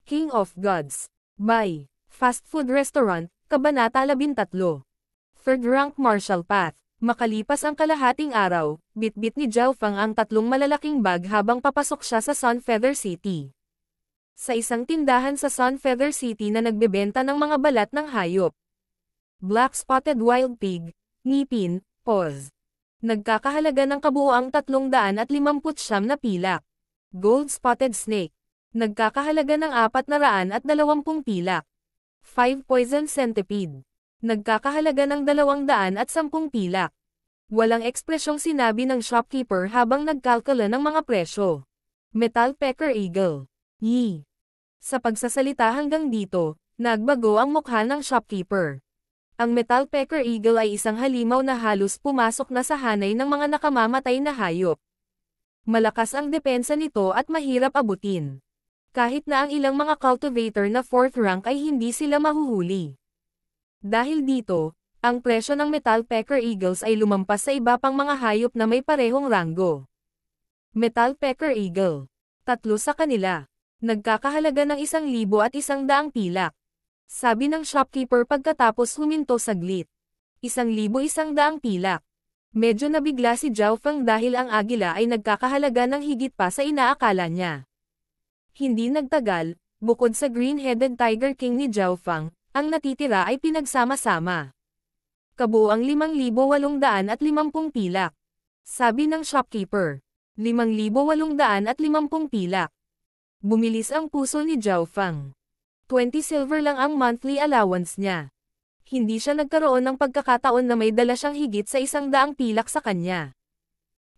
King of Gods. By Fast Food Restaurant, Kabanata 13. Third rank Martial Path. Makalipas ang kalahating araw, bitbit ni Zhao Fang ang tatlong malalaking bag habang papasok siya sa Sunfeather City. Sa isang tindahan sa Sunfeather City na nagbebenta ng mga balat ng hayop. Black Spotted Wild Pig, ngipin, paws. Nagkakahalaga ng kabuoang 359 na pilak. Gold Spotted Snake. Nagkakahalaga ng 420 pilak. 5 Poison Centipede. Nagkakahalaga ng 210 pilak. Walang ekspresyong sinabi ng shopkeeper habang nagkalkula ng mga presyo. Metal Pecker Eagle. Yi. Sa pagsasalita hanggang dito, nagbago ang mukha ng shopkeeper. Ang Metal Pecker Eagle ay isang halimaw na halos pumasok na sa hanay ng mga nakamamatay na hayop. Malakas ang depensa nito at mahirap abutin. Kahit na ang ilang mga cultivator na 4th rank ay hindi sila mahuhuli. Dahil dito, ang presyo ng Metal Pecker Eagles ay lumampas sa iba pang mga hayop na may parehong ranggo. Metal Pecker Eagle. 3 sa kanila. Nagkakahalaga ng 1,100 pilak. Sabi ng shopkeeper pagkatapos huminto saglit. 1,100 pilak. Medyo nabigla si Zhao Fang dahil ang agila ay nagkakahalaga ng higit pa sa inaakala niya. Hindi nagtagal, bukod sa Green-Headed Tiger King ni Zhao Fang, ang natitira ay pinagsama-sama. Kabuang 5,850 pilak. Sabi ng shopkeeper. 5,850 pilak. Bumilis ang puso ni Zhao Fang. 20 silver lang ang monthly allowance niya. Hindi siya nagkaroon ng pagkakataon na may dala siyang higit sa 100 pilak sa kanya.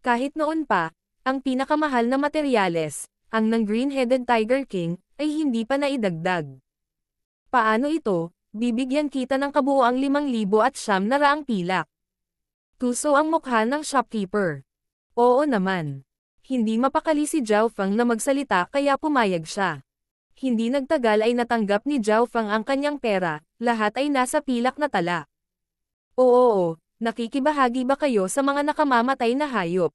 Kahit noon pa, ang pinakamahal na materyales, ang ng Green-Headed Tiger King, ay hindi pa naidagdag. Paano ito? Bibigyan kita ng kabuoang 5,900 pilak. Tuso ang mukha ng shopkeeper. Oo naman. Hindi mapakali si Zhao Fang na magsalita kaya pumayag siya. Hindi nagtagal ay natanggap ni Zhao Fang ang kanyang pera, lahat ay nasa pilak na tala. Oo, nakikibahagi ba kayo sa mga nakamamatay na hayop?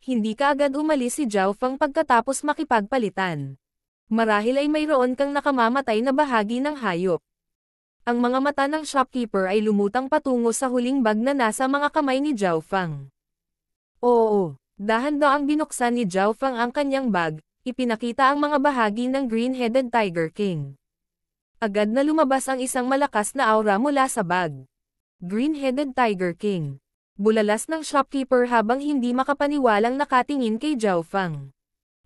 Hindi kaagad umalis si Zhao Fang pagkatapos makipagpalitan. Marahil ay mayroon kang nakamamatay na bahagi ng hayop. Ang mga mata ng shopkeeper ay lumutang patungo sa huling bag na nasa mga kamay ni Zhao Fang. Oo, dahan-daang binuksan ni Zhao Fang ang kanyang bag, ipinakita ang mga bahagi ng Green-Headed Tiger King. Agad na lumabas ang isang malakas na aura mula sa bag. Green-Headed Tiger King. Bulalas ng shopkeeper habang hindi makapaniwalang nakatingin kay Zhao Fang.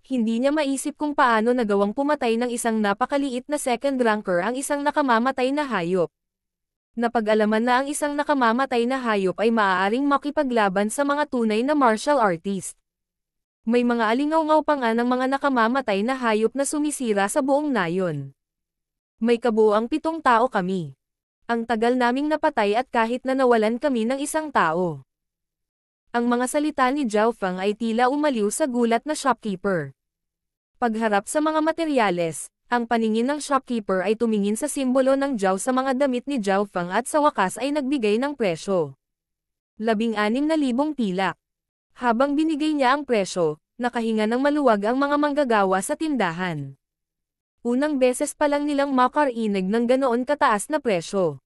Hindi niya maisip kung paano nagawang pumatay ng isang napakaliit na second ranker ang isang nakamamatay na hayop. Napag-alaman na ang isang nakamamatay na hayop ay maaaring makipaglaban sa mga tunay na martial artist. May mga alingaw-ngaw pa nga ng mga nakamamatay na hayop na sumisira sa buong nayon. May kabuuang 7 tao kami. Ang tagal naming napatay at kahit na nawalan kami ng isang tao. Ang mga salita ni Zhao Fang ay tila umaliw sa gulat na shopkeeper. Pagharap sa mga materyales, ang paningin ng shopkeeper ay tumingin sa simbolo ng Zhao sa mga damit ni Zhao Fang at sa wakas ay nagbigay ng presyo. 16,000 pilak. Habang binigay niya ang presyo, nakahinga ng maluwag ang mga manggagawa sa tindahan. Unang beses pa lang nilang makarinig ng ganoon kataas na presyo.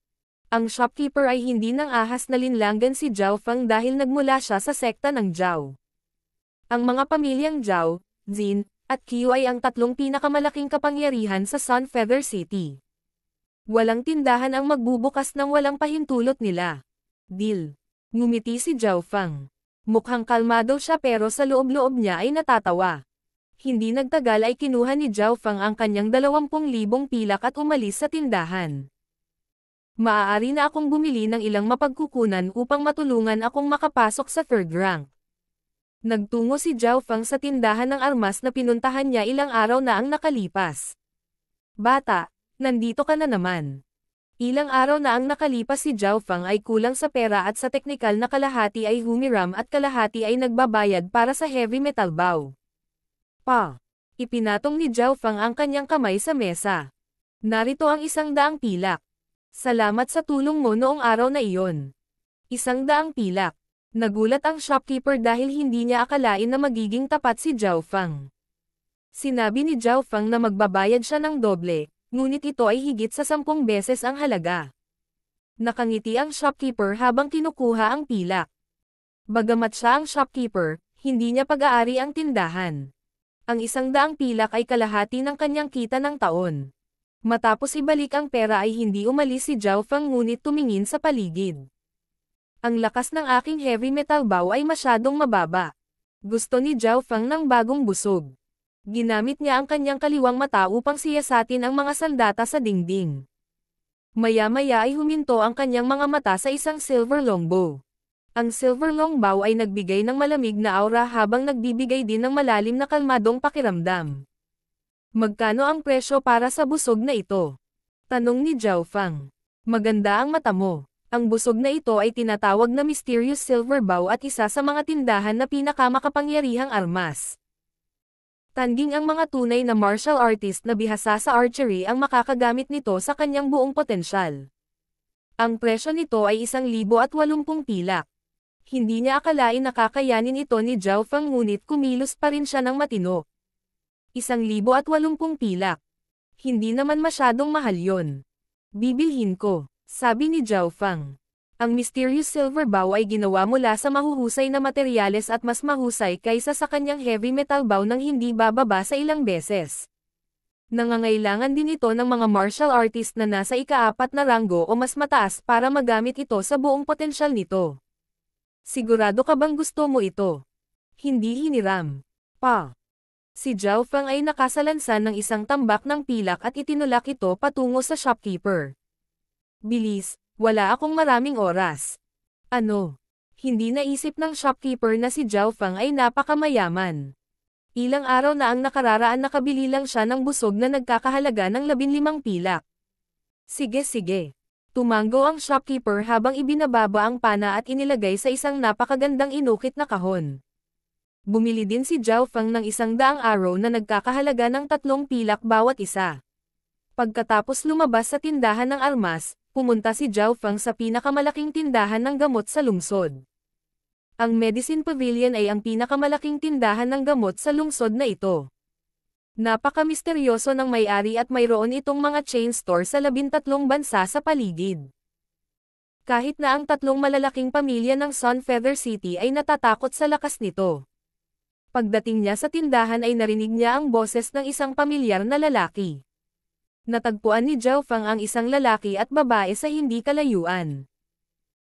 Ang shopkeeper ay hindi nang ahas na linlangan si Zhao Fang dahil nagmula siya sa sekta ng Zhao. Ang mga pamilyang Zhao, Jin, at Qiu ay ang 3 pinakamalaking kapangyarihan sa Sunfeather City. Walang tindahan ang magbubukas ng walang pahintulot nila. Deal. Ngumiti si Zhao Fang. Mukhang kalmado siya pero sa loob-loob niya ay natatawa. Hindi nagtagal ay kinuha ni Zhao Fang ang kanyang 20,000 pilak at umalis sa tindahan. Maaari na akong bumili ng ilang mapagkukunan upang matulungan akong makapasok sa 3rd rank. Nagtungo si Zhao Fang sa tindahan ng armas na pinuntahan niya ilang araw na ang nakalipas. Bata, nandito ka na naman. Ilang araw na ang nakalipas si Zhao Fang ay kulang sa pera at sa teknikal na kalahati ay humiram at kalahati ay nagbabayad para sa heavy metal bow. Ipinatong ni Zhao Fang ang kanyang kamay sa mesa. Narito ang 100 pilak. Salamat sa tulong mo noong araw na iyon. 100 pilak. Nagulat ang shopkeeper dahil hindi niya akalain na magiging tapat si Zhao Fang. Sinabi ni Zhao Feng na magbabayad siya ng doble, ngunit ito ay higit sa 10 beses ang halaga. Nakangiti ang shopkeeper habang kinukuha ang pilak. Bagamat siya ang shopkeeper, hindi niya pag-aari ang tindahan. Ang 100 pilak ay kalahati ng kanyang kita ng taon. Matapos ibalik ang pera ay hindi umalis si Zhao Feng ngunit tumingin sa paligid. Ang lakas ng aking heavy metal bow ay masyadong mababa. Gusto ni Zhao Feng ng bagong busog. Ginamit niya ang kanyang kaliwang mata upang siyasatin ang mga sandata sa dingding. Maya-maya ay huminto ang kanyang mga mata sa isang silver longbow. Ang silver longbow ay nagbigay ng malamig na aura habang nagbibigay din ng malalim na kalmadong pakiramdam. Magkano ang presyo para sa busog na ito? Tanong ni Zhao Feng. Maganda ang mata mo. Ang busog na ito ay tinatawag na Mysterious Silver Bow at isa sa mga tindahan na pinakamakapangyarihang armas. Tanging ang mga tunay na martial artist na bihasa sa archery ang makakagamit nito sa kanyang buong potensyal. Ang presyo nito ay 1,080 pilak. Hindi niya akalain na kakayanin ito ni Zhao Feng ngunit kumilos pa rin siya ng matino. 1,080 pilak. Hindi naman masyadong mahal yon. Bibilhin ko. Sabi ni Zhao Feng. Ang Mysterious Silver Bow ay ginawa mula sa mahuhusay na materyales at mas mahusay kaysa sa kanyang heavy metal bow nang hindi bababa sa ilang beses. Nangangailangan din ito ng mga martial artist na nasa ika-4 na ranggo o mas mataas para magamit ito sa buong potensyal nito. Sigurado ka bang gusto mo ito? Hindi hiniram. Pa. Si Zhao Feng ay nakasalansan ng isang tambak ng pilak at itinulak ito patungo sa shopkeeper. Bilis, wala akong maraming oras. Ano? Hindi naisip ng shopkeeper na si Zhao Feng ay napakamayaman. Ilang araw na ang nakararaan nakabili lang siya ng busog na nagkakahalaga ng 15 pilak. Sige. Tumango ang shopkeeper habang ibinababa ang pana at inilagay sa isang napakagandang inukit na kahon. Bumili din si Zhao Feng ng 100 arrow na nagkakahalaga ng 3 pilak bawat isa. Pagkatapos lumabas sa tindahan ng armas, pumunta si Zhao Feng sa pinakamalaking tindahan ng gamot sa lungsod. Ang Medicine Pavilion ay ang pinakamalaking tindahan ng gamot sa lungsod na ito. Napaka-misteryoso ng may-ari at mayroon itong mga chain store sa 13 bansa sa paligid. Kahit na ang 3 malalaking pamilya ng Sunfeather City ay natatakot sa lakas nito. Pagdating niya sa tindahan ay narinig niya ang boses ng isang pamilyar na lalaki. Natagpuan ni Zhao Feng ang isang lalaki at babae sa hindi kalayuan.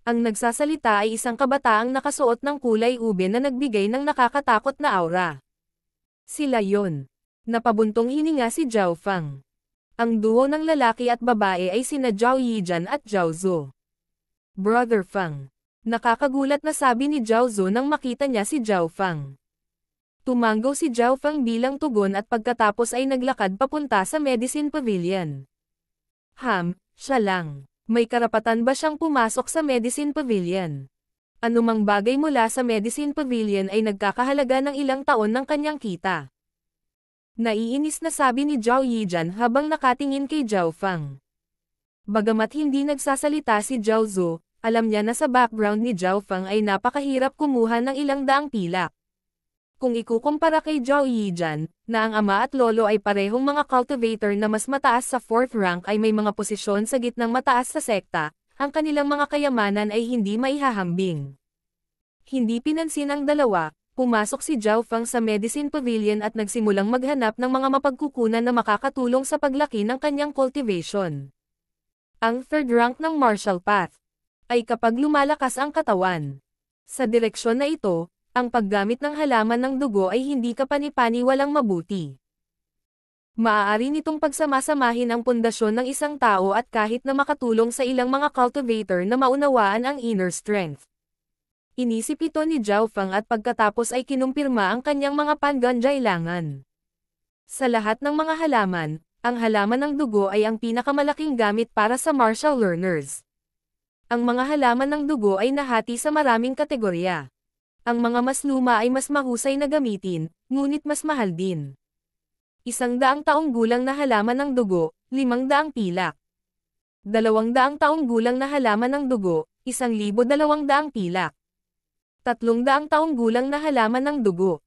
Ang nagsasalita ay isang kabataang nakasuot ng kulay ube na nagbigay ng nakakatakot na aura. Sila yon. Napabuntong hininga si Zhao Feng. Ang duo ng lalaki at babae ay sina Zhao Yijan at Zhao Zhu. Brother Feng. Nakakagulat na sabi ni Zhao Zhu nang makita niya si Zhao Feng. Tumango si Zhao Feng bilang tugon at pagkatapos ay naglakad papunta sa Medicine Pavilion. Siya lang. May karapatan ba siyang pumasok sa Medicine Pavilion? Anumang bagay mula sa Medicine Pavilion ay nagkakahalaga ng ilang taon ng kanyang kita. Naiinis na sabi ni Zhao Yijan habang nakatingin kay Zhao Feng. Bagamat hindi nagsasalita si Zhao Zhu, alam niya na sa background ni Zhao Feng ay napakahirap kumuha ng ilang daang pilak. Kung ikukumpara kay Zhao Yijan, na ang ama at lolo ay parehong mga cultivator na mas mataas sa 4th rank ay may mga posisyon sa gitnang mataas sa sekta, ang kanilang mga kayamanan ay hindi maihahambing. Hindi pinansin ang dalawa, pumasok si Zhao Feng sa Medicine Pavilion at nagsimulang maghanap ng mga mapagkukunan na makakatulong sa paglaki ng kanyang cultivation. Ang 3rd rank ng martial path ay kapag lumalakas ang katawan. Sa direksyon na ito, ang paggamit ng halaman ng dugo ay hindi kapani-paniwalang mabuti. Maaari nitong pagsamasamahin ang pundasyon ng isang tao at kahit na makatulong sa ilang mga cultivator na maunawaan ang inner strength. Inisip ito ni Zhao Feng at pagkatapos ay kinumpirma ang kanyang mga panggangailangan. Sa lahat ng mga halaman, ang halaman ng dugo ay ang pinakamalaking gamit para sa martial learners. Ang mga halaman ng dugo ay nahati sa maraming kategorya. Ang mga mas luma ay mas mahusay na gamitin, ngunit mas mahal din. 100 taong gulang na halaman ng dugo, 500 pilak. 200 taong gulang na halaman ng dugo, 1,200 pilak. 300 taong gulang na halaman ng dugo,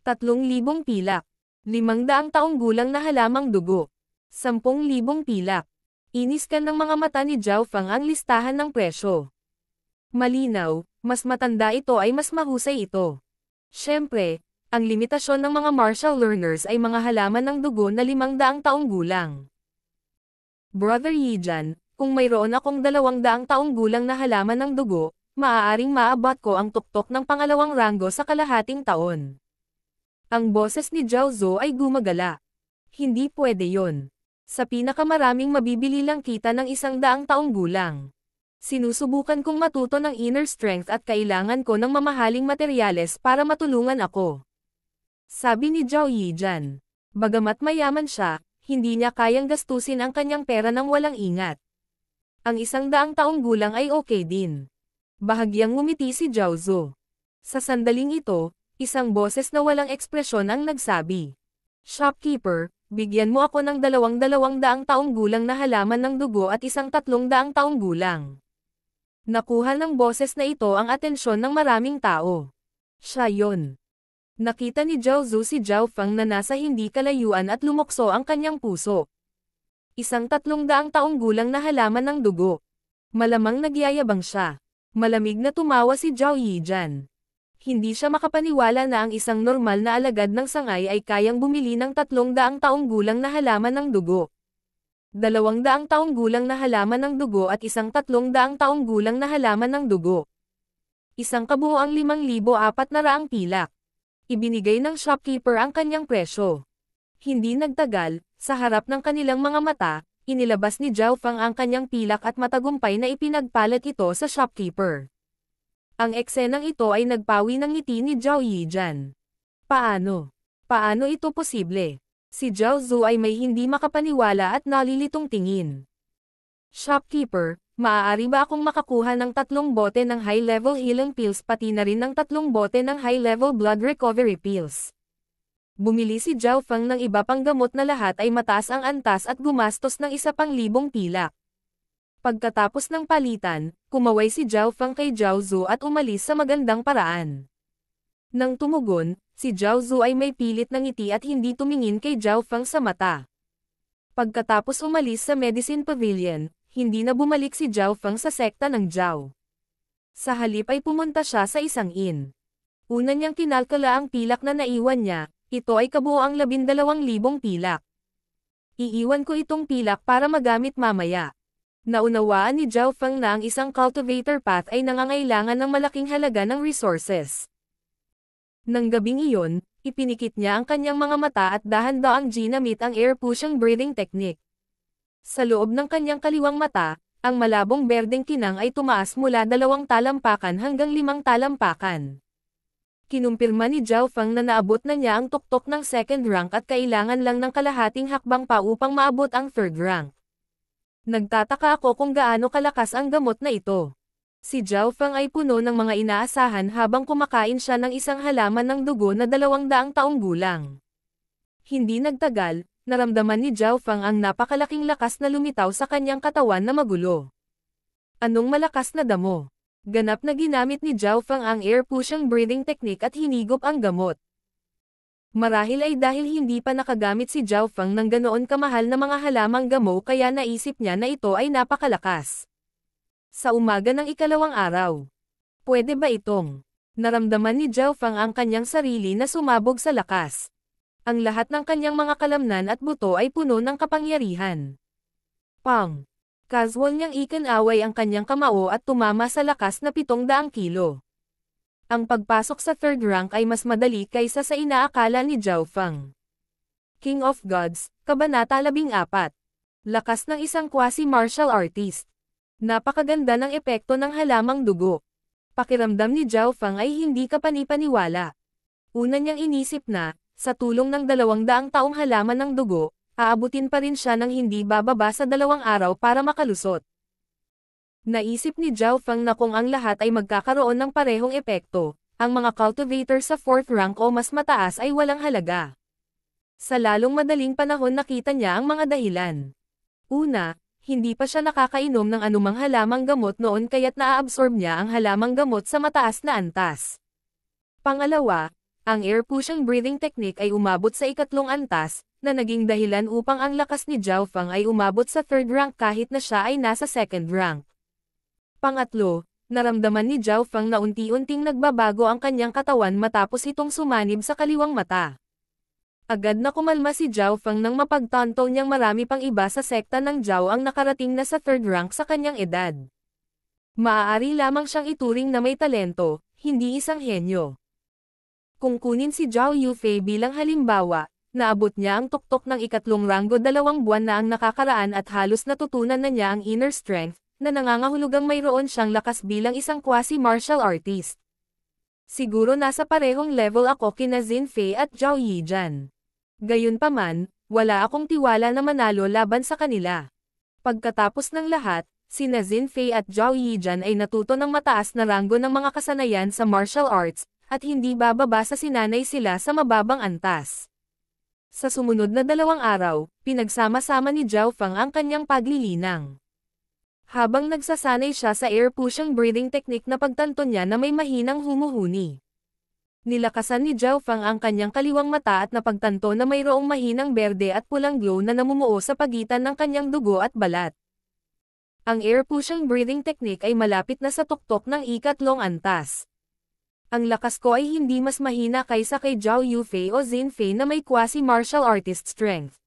3,000 pilak. 500 taong gulang na halamang dugo. 10,000 pilak. Iniskan ng mga mata ni Zhao Feng ang listahan ng presyo. Malinaw, mas matanda ito ay mas mahusay ito. Siyempre, ang limitasyon ng mga martial learners ay mga halaman ng dugo na 500 taong gulang. Brother Yijan, kung mayroon akong 200 taong gulang na halaman ng dugo, maaaring maabot ko ang tuktok ng pangalawang ranggo sa kalahating taon. Ang boses ni Zhao Zhou ay gumagala. Hindi pwede yon. Sa pinakamaraming mabibili lang kita ng 100 taong gulang. Sinusubukan kong matuto ng inner strength at kailangan ko ng mamahaling materyales para matulungan ako. Sabi ni Zhao Yijan. Bagamat mayaman siya, hindi niya kayang gastusin ang kanyang pera ng walang ingat. Ang 100 taong gulang ay okay din. Bahagyang ngumiti si Zhao Zhou. Sa sandaling ito, isang boses na walang ekspresyon ang nagsabi. Shopkeeper, bigyan mo ako ng 200 taong gulang na halaman ng dugo at 300 taong gulang. Nakuha ng boses na ito ang atensyon ng maraming tao. Siya yon. Nakita ni Zhao Zhou si Zhao Feng na nasa hindi kalayuan at lumokso ang kanyang puso. 300 taong gulang na halaman ng dugo. Malamang nagyayabang siya. Malamig na tumawa si Zhao Yijan. Hindi siya makapaniwala na ang isang normal na alagad ng sangay ay kayang bumili ng 300 taong gulang na halaman ng dugo. 200 taong gulang na halaman ng dugo at 300 taong gulang na halaman ng dugo. Isang kabuoang 5,400 pilak. Ibinigay ng shopkeeper ang kanyang presyo. Hindi nagtagal, sa harap ng kanilang mga mata, inilabas ni Zhao Feng ang kanyang pilak at matagumpay na ipinagpalit ito sa shopkeeper. Ang eksenang ito ay nagpawi ng ngiti ni Zhao Yijan. Paano? Paano ito posible? Si Zhao Zhou ay may hindi makapaniwala at nalilitong tingin. Shopkeeper, maaari ba akong makakuha ng 3 bote ng high-level healing pills pati na rin ng 3 bote ng high-level blood recovery pills? Bumili si Zhao Feng ng iba pang gamot na lahat ay mataas ang antas at gumastos ng 1,000 pilak. Pagkatapos ng palitan, kumaway si Zhao Feng kay Zhao Zhou at umalis sa magandang paraan. Nang tumugon, si Zhao Zhou ay may pilit na ngiti at hindi tumingin kay Zhao Feng sa mata. Pagkatapos umalis sa Medicine Pavilion, hindi na bumalik si Zhao Feng sa sekta ng Zhao. Sa halip ay pumunta siya sa isang inn. Una niyang kinalkala ang pilak na naiwan niya, ito ay kabuoang 12,000 pilak. Iiwan ko itong pilak para magamit mamaya. Naunawaan ni Zhao Feng na ang isang cultivator path ay nangangailangan ng malaking halaga ng resources. Nang gabing iyon, ipinikit niya ang kanyang mga mata at dahan-daang ginamit ang air-pushing breathing technique. Sa loob ng kanyang kaliwang mata, ang malabong berdeng kinang ay tumaas mula 2 talampakan hanggang 5 talampakan. Kinumpirma ni Zhao Feng na naabot na niya ang tuktok ng 2nd rank at kailangan lang ng kalahating hakbang pa upang maabot ang 3rd rank. Nagtataka ako kung gaano kalakas ang gamot na ito. Si Zhao Feng ay puno ng mga inaasahan habang kumakain siya ng isang halaman ng dugo na 200 taong gulang. Hindi nagtagal, naramdaman ni Zhao Feng ang napakalaking lakas na lumitaw sa kanyang katawan na magulo. Anong malakas na damo? Ganap na ginamit ni Zhao Feng ang air-pushing breathing technique at hinigop ang gamot. Marahil ay dahil hindi pa nakagamit si Zhao Feng ng ganoon kamahal na mga halamang gamo kaya naisip niya na ito ay napakalakas. Sa umaga ng ikalawang araw. Pwede ba itong? Naramdaman ni Zhao Feng ang kanyang sarili na sumabog sa lakas. Ang lahat ng kanyang mga kalamnan at buto ay puno ng kapangyarihan. Pang! Casual niyang ikinaway ang kanyang kamao at tumama sa lakas na 700 kilo. Ang pagpasok sa 3rd rank ay mas madali kaysa sa inaakala ni Zhao Feng. King of Gods, Kabanata 14. Lakas ng isang quasi-martial artist. Napakaganda ng epekto ng halamang dugo. Pakiramdam ni Zhao Feng ay hindi kapanipaniwala. Una niyang inisip na, sa tulong ng 200 taong halaman ng dugo, aabutin pa rin siya ng hindi bababa sa 2 araw para makalusot. Naisip ni Zhao Feng na kung ang lahat ay magkakaroon ng parehong epekto, ang mga cultivator sa 4th rank o mas mataas ay walang halaga. Sa lalong madaling panahon nakita niya ang mga dahilan. Una, hindi pa siya nakakainom ng anumang halamang gamot noon kaya't naaabsorb niya ang halamang gamot sa mataas na antas. Pangalawa, Ang air pushing breathing technique ay umabot sa ikatlong antas, na naging dahilan upang ang lakas ni Zhao Feng ay umabot sa third rank kahit na siya ay nasa second rank. Pangatlo, naramdaman ni Zhao Feng na unti-unting nagbabago ang kanyang katawan matapos itong sumanib sa kaliwang mata. Agad na kumalma si Zhao Feng nang mapagtanto niyang marami pang iba sa sekta ng Zhao ang nakarating na sa third rank sa kanyang edad. Maaari lamang siyang ituring na may talento, hindi isang henyo. Kung kunin si Zhao Yufei bilang halimbawa, naabot niya ang tuktok ng ikatlong ranggo 2 buwan na ang nakakaraan at halos natutunan na niya ang inner strength, na nangangahulugang mayroon siyang lakas bilang isang quasi-martial artist. Siguro nasa parehong level ako kina Xin Fei at Zhao Yijan. Gayunpaman, wala akong tiwala na manalo laban sa kanila. Pagkatapos ng lahat, sina Xin Fei at Zhao Yijan ay natuto ng mataas na ranggo ng mga kasanayan sa martial arts, at hindi bababa sa sinanay sila sa mababang antas. Sa sumunod na 2 araw, pinagsama-sama ni Zhao Feng ang kanyang paglilinang. Habang nagsasanay siya sa air pushing breathing technique na pagtanto niya na may mahinang humuhuni. Nilakasan ni Zhao Feng ang kanyang kaliwang mata at napagtanto na mayroong mahinang berde at pulang glow na namumuo sa pagitan ng kanyang dugo at balat. Ang air pushing breathing technique ay malapit na sa tuktok ng ikatlong antas. Ang lakas ko ay hindi mas mahina kaysa kay Zhao Yufei o Xin Fei na may quasi-martial artist strength.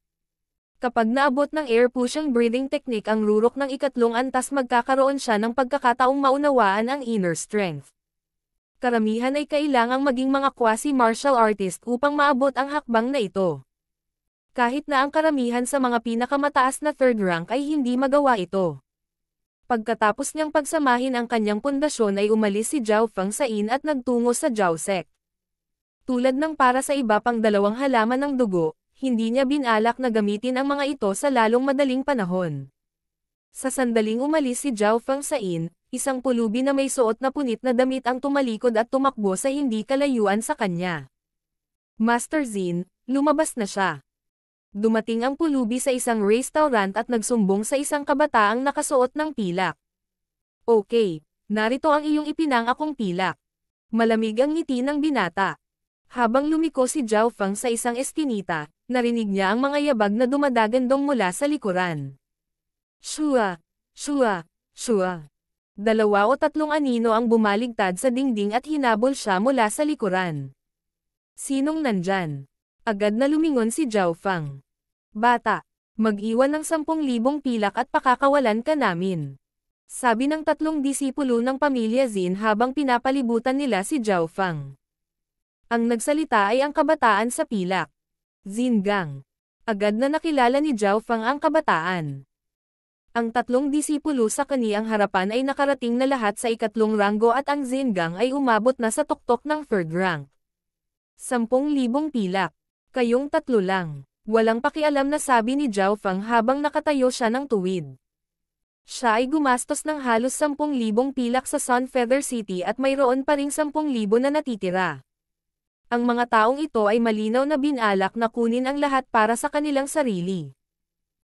Kapag naabot ng air pushing breathing technique ang rurok ng ikatlong antas magkakaroon siya ng pagkakataong maunawaan ang inner strength. Karamihan ay kailangang maging mga quasi-martial artist upang maabot ang hakbang na ito. Kahit na ang karamihan sa mga pinakamataas na third rank ay hindi magawa ito. Pagkatapos niyang pagsamahin ang kanyang pundasyon ay umalis si Zhao Feng sa inn at nagtungo sa Zhao Sect. Tulad ng para sa iba pang 2 halaman ng dugo, hindi niya binalak na gamitin ang mga ito sa lalong madaling panahon. Sa sandaling umalis si Zhao Feng sa inn, isang pulubi na may suot na punit na damit ang tumalikod at tumakbo sa hindi kalayuan sa kanya. Master Xin, lumabas na siya. Dumating ang pulubi sa isang restaurant at nagsumbong sa isang kabataang nakasuot ng pilak. Okay, narito ang iyong ipinangakong pilak. Malamig ang ngiti ng binata. Habang lumiko si Zhao Feng sa isang eskinita, narinig niya ang mga yabag na dumadagandong mula sa likuran. Shua! Shua! Shua! 2 o 3 anino ang bumaligtad sa dingding at hinabol siya mula sa likuran. Sinong nandyan? Agad na lumingon si Zhao Feng. Bata, mag-iwan ng 10,000 pilak at pakakawalan ka namin. Sabi ng 3 disipulo ng pamilya Xin habang pinapalibutan nila si Zhao Feng. Ang nagsalita ay ang kabataan sa pilak. Xin Gang. Agad na nakilala ni Zhao Feng ang kabataan. Ang 3 disipulo sa kaniyang harapan ay nakarating na lahat sa ikatlong ranggo at ang Xin Gang ay umabot na sa tuktok ng third rank. 10,000 pilak. Kayong 3 lang. Walang pakialam na sabi ni Zhao Feng habang nakatayo siya ng tuwid. Siya ay gumastos ng halos 10,000 pilak sa Sunfeather City at mayroon pa ring 10,000 na natitira. Ang mga taong ito ay malinaw na binalak na kunin ang lahat para sa kanilang sarili.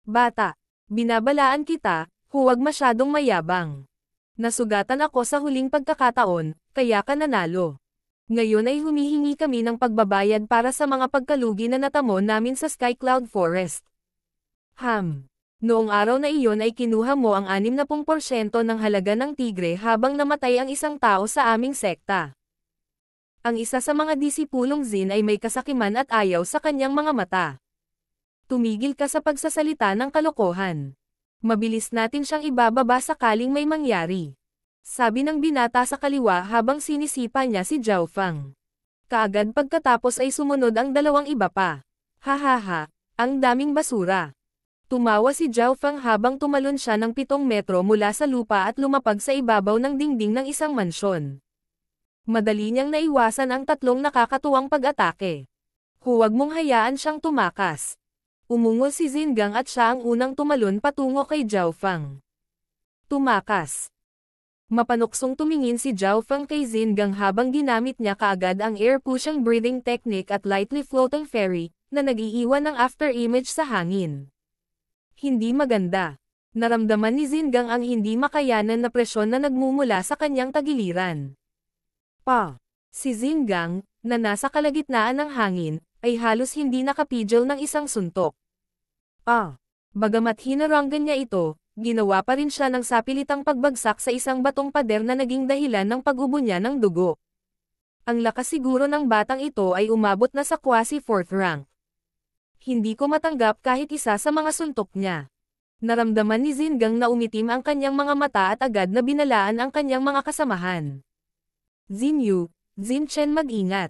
Bata, binabalaan kita, huwag masyadong mayabang. Nasugatan ako sa huling pagkakataon, kaya ka nanalo. Ngayon ay humihingi kami ng pagbabayad para sa mga pagkalugi na natamo namin sa Sky Cloud Forest. Noong araw na iyon ay kinuha mo ang 60% ng halaga ng tigre habang namatay ang isang tao sa aming sekta. Ang isa sa mga disipulong Xin ay may kasakiman at ayaw sa kanyang mga mata. Tumigil ka sa pagsasalita ng kalokohan. Mabilis natin siyang ibababa sakaling may mangyari. Sabi ng binata sa kaliwa habang sinisipa niya si Zhao Feng. Kaagad pagkatapos ay sumunod ang 2 iba pa. Hahaha, ang daming basura. Tumawa si Zhao Feng habang tumalon siya ng 7 metro mula sa lupa at lumapag sa ibabaw ng dingding ng isang mansyon. Madali niyang naiwasan ang 3 nakakatuwang pag-atake. Huwag mong hayaan siyang tumakas. Umungol si Xin Gang at siya ang unang tumalon patungo kay Zhao Feng. Tumakas. Mapanuksong tumingin si Zhao Feng kay Xin Gang habang ginamit niya kaagad ang air pushing breathing technique at lightly floating fairy, na nag-iiwan ng after-image sa hangin. Hindi maganda. Naramdaman ni Xin Gang ang hindi makayanan na presyon na nagmumula sa kanyang tagiliran. Si Xin Gang, na nasa kalagitnaan ng hangin, ay halos hindi nakapigil ng isang suntok. Bagamat hinaranggan niya ito, ginawa pa rin siya ng sapilitang pagbagsak sa isang batong pader na naging dahilan ng pag-ubo niya ng dugo. Ang lakas siguro ng batang ito ay umabot na sa quasi 4th rank. Hindi ko matanggap kahit isa sa mga suntok niya. Naramdaman ni Zingang na umitim ang kanyang mga mata at agad na binalaan ang kanyang mga kasamahan. Zinyu, Chen mag-ingat.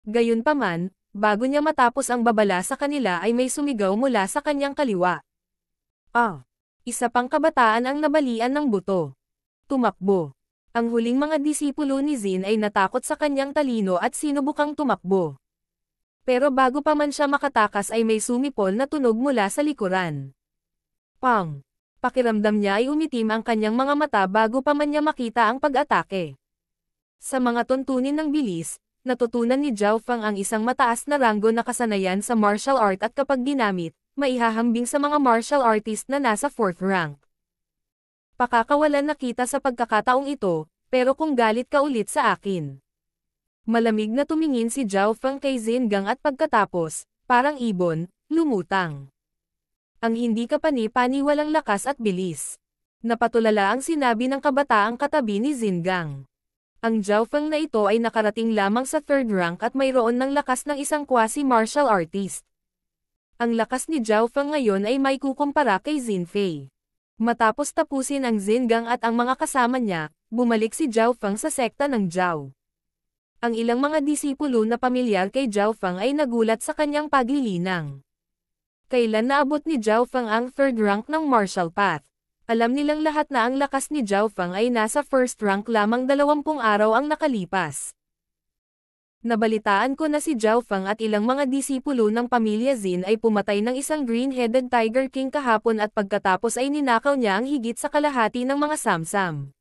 Gayunpaman, bago niya matapos ang babala sa kanila ay may sumigaw mula sa kanyang kaliwa. Isa pang kabataan ang nabalian ng buto. Tumakbo. Ang huling mga disipulo ni Zin ay natakot sa kanyang talino at sinubukang tumakbo. Pero bago pa man siya makatakas ay may sumipol na tunog mula sa likuran. Pang! Pakiramdam niya ay umitim ang kanyang mga mata bago pa man niya makita ang pag-atake. Sa mga tuntunin ng bilis, natutunan ni Zhao Feng ang isang mataas na ranggo na kasanayan sa martial art at kapag ginamit, maihahambing sa mga martial artist na nasa 4th rank. Pakakawalan na kita sa pagkakataong ito, pero kung galit ka ulit sa akin. Malamig na tumingin si Zhao Feng kay Zingang at pagkatapos, parang ibon, lumutang. Ang hindi kapani-pani walang lakas at bilis. Napatulala ang sinabi ng kabataang katabi ni Zingang. Ang Zhao Feng na ito ay nakarating lamang sa 3rd rank at mayroon ng lakas ng isang quasi-martial artist. Ang lakas ni Zhao Feng ngayon ay may kukumpara kay Zin Fei. Matapos tapusin ang Zingang at ang mga kasama niya, bumalik si Zhao Feng sa sekta ng Zhao. Ang ilang mga disipulo na pamilyar kay Zhao Feng ay nagulat sa kanyang paglilinang. Kailan naabot ni Zhao Feng ang 3rd rank ng martial path? Alam nilang lahat na ang lakas ni Zhao Feng ay nasa 1st rank lamang 20 araw ang nakalipas. Nabalitaan ko na si Zhao Feng at ilang mga disipulo ng pamilya Zin ay pumatay ng isang green-headed Tiger King kahapon at pagkatapos ay ninakaw niya ang higit sa kalahati ng mga samsam.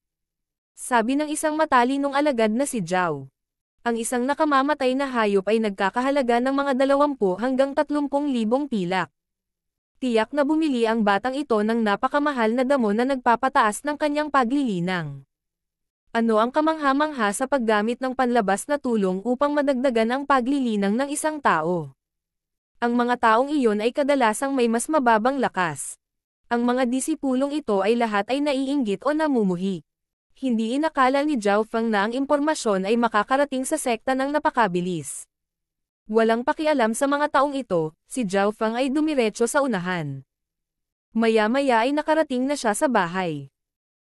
Sabi ng isang matalinong alagad na si Zhao. Ang isang nakamamatay na hayop ay nagkakahalaga ng mga 20 hanggang 30,000 pilak. Tiyak na bumili ang batang ito ng napakamahal na damo na nagpapataas ng kanyang paglilinang. Ano ang kamangha-mangha sa paggamit ng panlabas na tulong upang madagdagan ang paglilinang ng isang tao? Ang mga taong iyon ay kadalasang may mas mababang lakas. Ang mga disipulong ito ay lahat ay naiinggit o namumuhi. Hindi inakala ni Zhao Feng na ang impormasyon ay makakarating sa sekta ng napakabilis. Walang pakialam sa mga taong ito, si Zhao Feng ay dumiretso sa unahan. Maya-maya ay nakarating na siya sa bahay.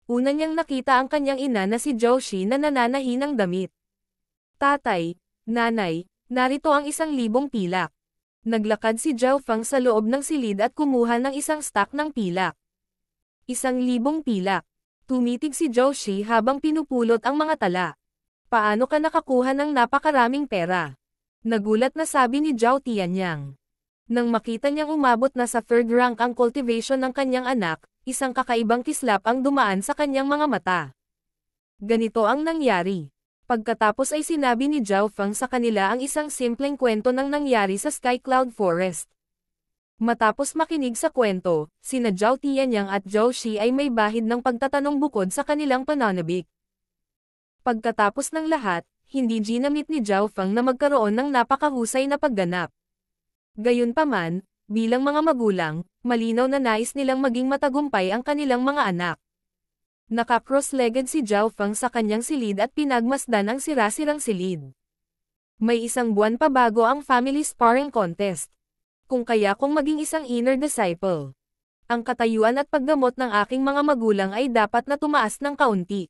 Una niyang nakita ang kanyang ina na si Zhao Shi na nananahi ng damit. Tatay, nanay, narito ang 1,000 pilak. Naglakad si Zhao Feng sa loob ng silid at kumuha ng isang stack ng pilak. 1,000 pilak. Tumitig si Zhao Shi habang pinupulot ang mga tala. Paano ka nakakuha ng napakaraming pera? Nagulat na sabi ni Zhao Tianyang. Nang makita niyang umabot na sa 3rd rank ang cultivation ng kanyang anak, isang kakaibang kislap ang dumaan sa kanyang mga mata. Ganito ang nangyari. Pagkatapos ay sinabi ni Zhao Feng sa kanila ang isang simpleng kwento ng nangyari sa Sky Cloud Forest. Matapos makinig sa kwento, sina Zhao Tianyang at Zhao Shi ay may bahid ng pagtatanong bukod sa kanilang pananabik. Pagkatapos ng lahat, hindi ginamit ni Zhao Feng na magkaroon ng napakahusay na pagganap. Gayunpaman, bilang mga magulang, malinaw na nais nilang maging matagumpay ang kanilang mga anak. Naka-cross-legged si Zhao Feng sa kanyang silid at pinagmasdan ang sira-sirang silid. May 1 buwan pa bago ang family sparring contest. Kung maging isang inner disciple. Ang katayuan at paggamot ng aking mga magulang ay dapat na tumaas ng kaunti.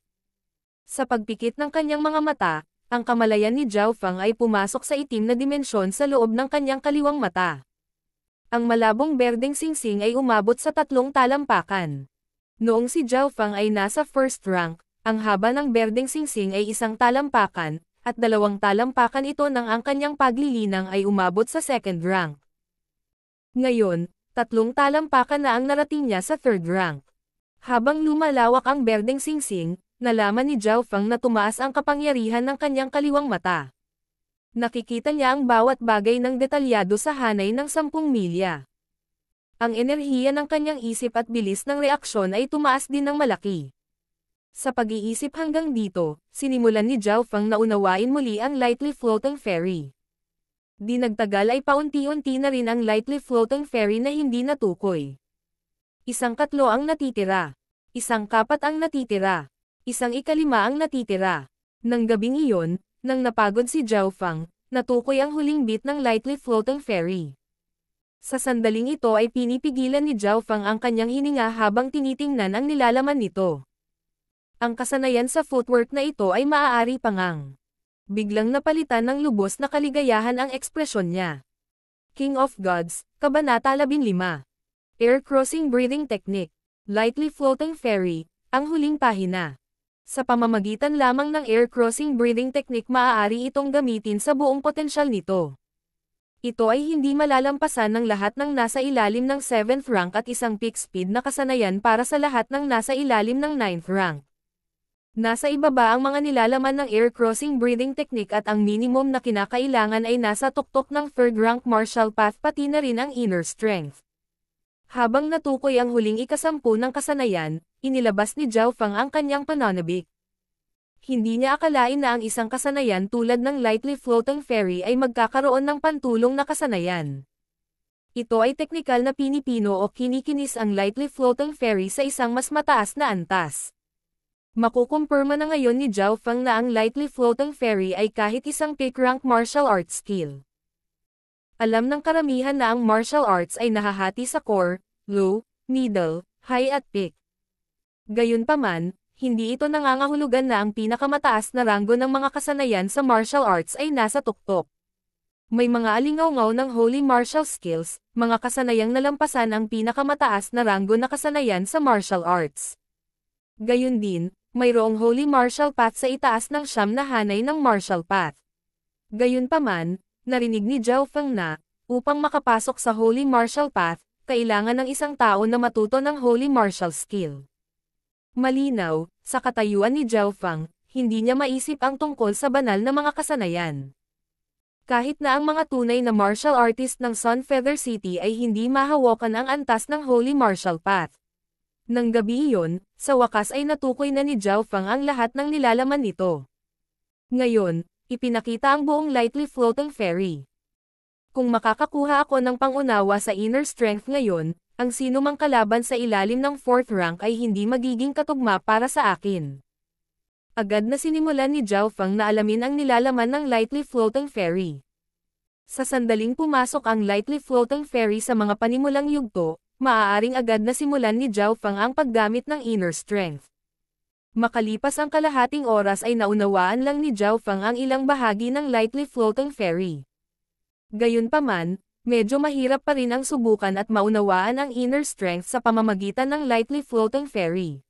Sa pagpikit ng kanyang mga mata, ang kamalayan ni Zhao Feng ay pumasok sa itim na dimensyon sa loob ng kanyang kaliwang mata. Ang malabong berdeng singsing ay umabot sa 3 talampakan. Noong si Zhao Feng ay nasa 1st rank, ang haba ng berdeng singsing ay 1 talampakan, at 2 talampakan ito nang ang kanyang paglilinang ay umabot sa 2nd rank. Ngayon, 3 talampakan na ang narating niya sa 3rd rank. Habang lumalawak ang berdeng singsing, nalaman ni Zhao Feng na tumaas ang kapangyarihan ng kanyang kaliwang mata. Nakikita niya ang bawat bagay ng detalyado sa hanay ng 10 milya. Ang enerhiya ng kanyang isip at bilis ng reaksyon ay tumaas din ng malaki. Sa pag-iisip hanggang dito, sinimulan ni Zhao Feng na unawain muli ang lightly floating fairy. Di nagtagal ay paunti-unti na rin ang lightly floating fairy na hindi natukoy. Isang katlo ang natitira. Isang kapat ang natitira. Isang ikalima ang natitira. Nang gabing iyon, nang napagod si Zhao Feng, natukoy ang huling bit ng lightly floating fairy. Sa sandaling ito ay pinipigilan ni Zhao Feng ang kanyang hininga habang tinitingnan ang nilalaman nito. Ang kasanayan sa footwork na ito ay maaari pangang. Biglang napalitan ng lubos na kaligayahan ang ekspresyon niya. King of Gods, Kabanata 15. Air Crossing Breathing Technique. Lightly Floating Fairy, ang huling pahina. Sa pamamagitan lamang ng air crossing breathing technique maaari itong gamitin sa buong potensyal nito. Ito ay hindi malalampasan ng lahat ng nasa ilalim ng 7th rank at isang peak speed na kasanayan para sa lahat ng nasa ilalim ng 9th rank. Nasa ibaba ang mga nilalaman ng air crossing breathing technique at ang minimum na kinakailangan ay nasa tuktok ng 3rd rank martial path pati na rin ang inner strength. Habang natukoy ang huling ikasampu ng kasanayan, inilabas ni Zhao Feng ang kanyang pananabik. Hindi niya akalain na ang isang kasanayan tulad ng lightly floating fairy ay magkakaroon ng pantulong na kasanayan. Ito ay teknikal na pinipino o kinikinis ang lightly floating fairy sa isang mas mataas na antas. Makukumpirma na ngayon ni Zhao Feng na ang lightly floating fairy ay kahit isang peak rank martial arts skill. Alam ng karamihan na ang martial arts ay nahahati sa core, low, middle, high at peak. Gayunpaman, hindi ito nangangahulugan na ang pinakamataas na ranggo ng mga kasanayan sa martial arts ay nasa tuktok. May mga alingaw-ngaw ng holy martial skills, mga kasanayang nalampasan ang pinakamataas na ranggo na kasanayan sa martial arts. Gayun din, mayroong holy martial path sa itaas ng siyam na hanay ng martial path. Gayunpaman, narinig ni Zhao Feng na, upang makapasok sa holy martial path, kailangan ng isang tao na matuto ng holy martial skill. Malinaw, sa katayuan ni Zhao Feng, hindi niya maisip ang tungkol sa banal na mga kasanayan. Kahit na ang mga tunay na martial artist ng Sun Feather City ay hindi mahawakan ang antas ng holy martial path. Nang gabi iyon, sa wakas ay natukoy na ni Zhao Feng ang lahat ng nilalaman nito. Ngayon, ipinakita ang buong lightly floating fairy. Kung makakakuha ako ng pangunawa sa inner strength ngayon, ang sinumang kalaban sa ilalim ng 4th rank ay hindi magiging katugma para sa akin. Agad na sinimulan ni Zhao Feng na alamin ang nilalaman ng lightly floating fairy. Sa sandaling pumasok ang lightly floating fairy sa mga panimulang yugto, maaaring agad na simulan ni Zhao Feng ang paggamit ng inner strength. Makalipas ang kalahating oras ay naunawaan lang ni Zhao Feng ang ilang bahagi ng lightly floating fairy. Gayunpaman, medyo mahirap pa rin ang subukan at maunawaan ang inner strength sa pamamagitan ng lightly floating fairy.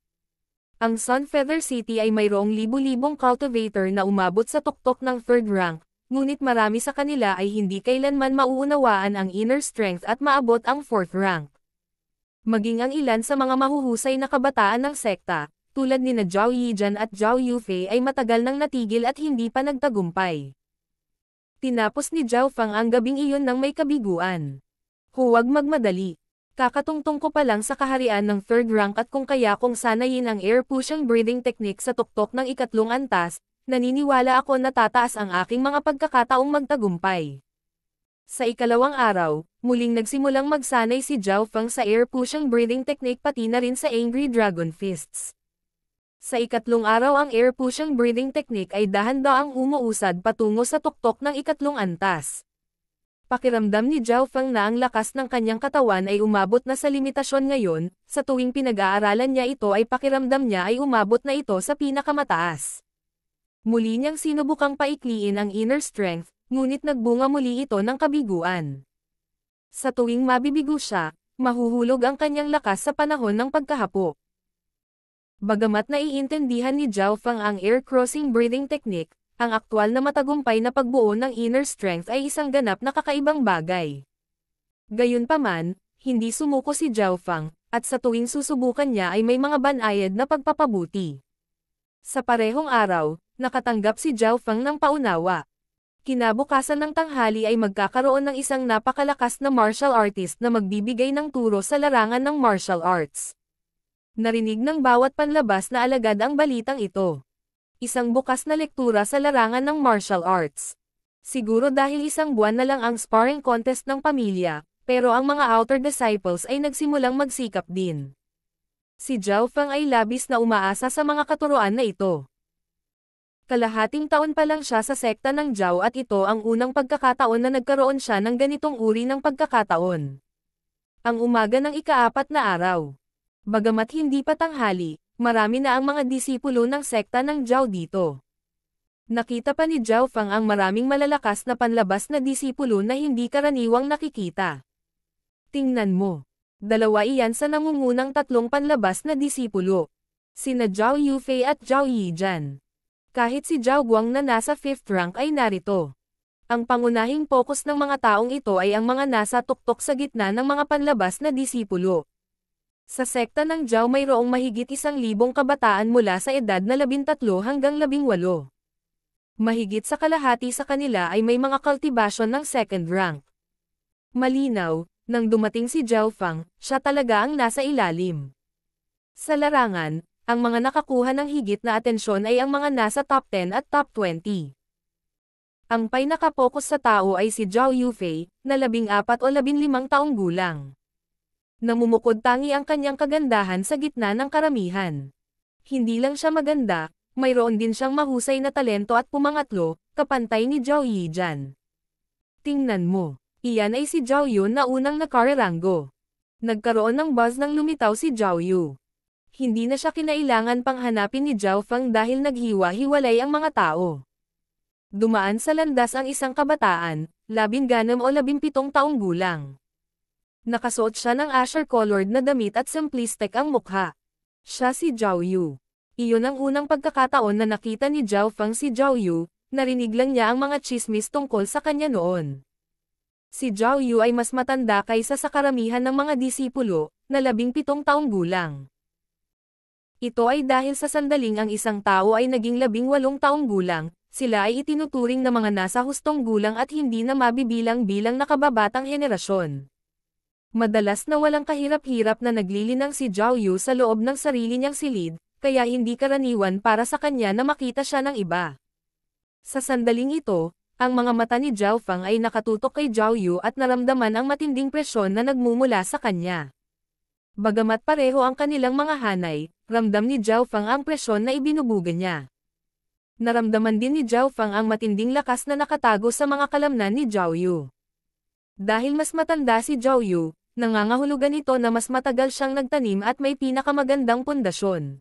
Ang Sun Feather City ay mayroong libu-libong cultivator na umabot sa tuktok ng 3rd rank, ngunit marami sa kanila ay hindi kailanman mauunawaan ang inner strength at maabot ang 4th rank. Maging ang ilan sa mga mahuhusay na kabataan ng sekta, tulad ni Zhao Yijian at Zhao Yufei ay matagal nang natigil at hindi pa nagtagumpay. Tinapos ni Zhao Feng ang gabing iyon ng may kabiguan. Huwag magmadali. Kakatungtong ko pa lang sa kaharian ng 3rd rank at kung kaya kong sanayin ang air pushing breathing technique sa tuktok ng ikatlong antas, naniniwala ako na tataas ang aking mga pagkakataong magtagumpay. Sa ikalawang araw, muling nagsimulang magsanay si Zhao Feng sa air pushing breathing technique pati na rin sa Angry Dragon Fists. Sa ikatlong araw ang air pushing breathing technique ay dahan-daang umuusad patungo sa tuktok ng ikatlong antas. Pakiramdam ni Zhao Feng na ang lakas ng kanyang katawan ay umabot na sa limitasyon ngayon, sa tuwing pinag-aaralan niya ito ay pakiramdam niya ay umabot na ito sa pinakamataas. Muli niyang sinubukang paikliin ang inner strength, ngunit nagbunga muli ito ng kabiguan. Sa tuwing mabibigo siya, mahuhulog ang kanyang lakas sa panahon ng pagkahapo. Bagamat naiintindihan ni Zhao Feng ang air crossing breathing technique, ang aktwal na matagumpay na pagbuo ng inner strength ay isang ganap na kakaibang bagay. Gayunpaman, hindi sumuko si Zhao Feng, at sa tuwing susubukan niya ay may mga banayad na pagpapabuti. Sa parehong araw, nakatanggap si Zhao Feng ng paunawa. Kinabukasan ng tanghali ay magkakaroon ng isang napakalakas na martial artist na magbibigay ng turo sa larangan ng martial arts. Narinig ng bawat panlabas na alagad ang balitang ito. Isang bukas na lektura sa larangan ng martial arts. Siguro dahil isang buwan na lang ang sparring contest ng pamilya, pero ang mga outer disciples ay nagsimulang magsikap din. Si Zhao Feng ay labis na umaasa sa mga katuruan na ito. Kalahating taon pa lang siya sa sekta ng Zhao at ito ang unang pagkakataon na nagkaroon siya ng ganitong uri ng pagkakataon. Ang umaga ng ika-4 na araw. Bagamat hindi pa tanghali, marami na ang mga disipulo ng sekta ng Zhao dito. Nakita pa ni Zhao Feng ang maraming malalakas na panlabas na disipulo na hindi karaniwang nakikita. Tingnan mo. Dalawa iyan sa nangungunang tatlong panlabas na disipulo. Sina Zhao Yufei at Zhao Yijian. Kahit si Zhao Guang na nasa 5th rank ay narito. Ang pangunahing focus ng mga taong ito ay ang mga nasa tuktok sa gitna ng mga panlabas na disipulo. Sa sekta ng Zhao mayroong mahigit 1,000 kabataan mula sa edad na 13 hanggang 18. Mahigit sa kalahati sa kanila ay may mga cultivation ng 2nd rank. Malinaw, nang dumating si Zhao Feng, siya talaga ang nasa ilalim. Sa larangan, ang mga nakakuha ng higit na atensyon ay ang mga nasa top 10 at top 20. Ang pinaka-focus sa tao ay si Zhao Yufei, na 14 o 15 taong gulang. Namumukod tangi ang kanyang kagandahan sa gitna ng karamihan. Hindi lang siya maganda, mayroon din siyang mahusay na talento at pumangatlo, kapantay ni Zhao Yijian. Tingnan mo, iyan ay si Zhao Yun na unang nakarerango. Nagkaroon ng buzz nang lumitaw si Zhao Yu. Hindi na siya kinailangan pang hanapin ni Zhao Feng dahil naghiwa-hiwalay ang mga tao. Dumaan sa landas ang isang kabataan, 16 o 17 taong gulang. Nakasuot siya ng asher-colored na damit at simplistic ang mukha. Siya si Zhao Yu. Iyon ang unang pagkakataon na nakita ni Zhao Feng si Zhao Yu, narinig lang niya ang mga chismis tungkol sa kanya noon. Si Zhao Yu ay mas matanda kaysa sa karamihan ng mga disipulo, na 17 taong gulang. Ito ay dahil sa sandaling ang isang tao ay naging 18 taong gulang, sila ay itinuturing na mga nasa hustong gulang at hindi na mabibilang bilang nakababatang henerasyon. Madalas na walang kahirap-hirap na naglilinang si Zhao Yu sa loob ng sarili niyang silid, kaya hindi karaniwan para sa kanya na makita siya ng iba. Sa sandaling ito, ang mga mata ni Zhao Feng ay nakatutok kay Zhao Yu at naramdaman ang matinding presyon na nagmumula sa kanya. Bagamat pareho ang kanilang mga hanay, ramdam ni Zhao Feng ang presyon na ibinubuga niya. Naramdaman din ni Zhao Feng ang matinding lakas na nakatago sa mga kalamnan ni Zhao Yu. Dahil mas matanda si Zhao Yu, nangangahulugan ito na mas matagal siyang nagtanim at may pinakamagandang pundasyon.